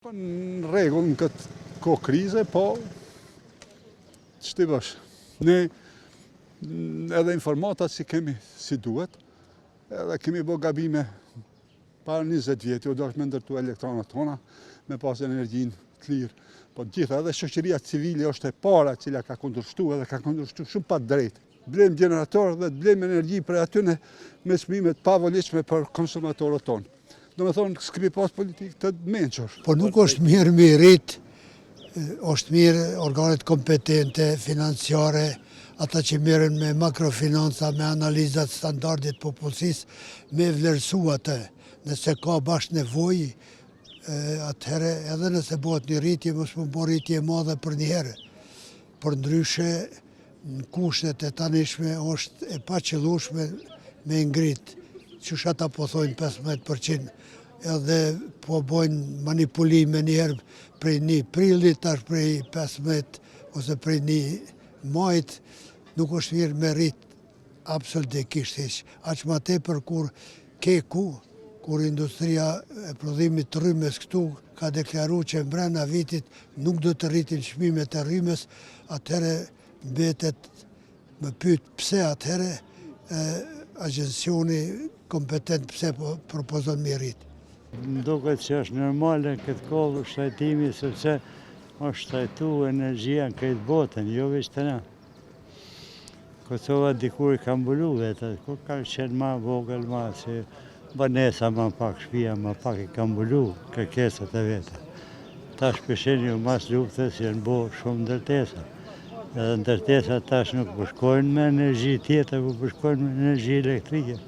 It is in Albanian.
Në rregull në këtë kohë krize, po ç'ti bësh. Ne edhe informatat si kemi si duhet, edhe kemi bë gabime para 20 vjet, do është me ndërtu elektronat tona, me pas energjinë të lirë. Po gjitha edhe shoqëria civile është e para e cila ka kundërshtuar edhe ka kundërshtuar shumë pa drejtë. Blejmë generatorë dhe blejmë energji për atyne me çmimet pavolitshme për konsumatorët tonë. Do me thonë, s'kemi pas politikë të mençur. Po nuk është mirë me rrit, është mirë organet kompetente, financiare, ata që merren me makrofinanca, me analizat standardit popullsisë, me vlerësu atë. Nëse ka bashkë nevojë, atëherë edhe nëse bëhet një rritje, mos më bëj rritje e madhe për një herë. Por ndryshe, në kushtet e tanishme është e paqëllueshme me ngrit. Qysh ata po thojnë 15%, edhe po bojnë manipulime njëherë prej 1 prillit, tash prej 15 ose prej 1 majit, nuk është mirë me rrit absolutikisht hiç. Aq më tepër kur industria e prodhimit të rrymës këtu ka deklaruar që brenda vitit nuk do të rritin çmimet e rrymës, atëherë mbetet më pyet pse atëherë agjensioni kompetent pse po propozon me rrit. Më duket që është normale këtë kohë shtrajtimi, sepse është shtrajtu energjia në këtë botën, jo veç të na. Kosova dikur i ka mbulu vetë, kur ka qenë ma vogël, ma që banesa ma pak, shtëpia ma pak i ka mbulu kërkesat e veta. Tash përshenju mas luftës janë bo shumë ndërtesa. Edhe ndërtesa tash nuk përshkojnë me energji tjetër, po përshkojnë me energji elektrike.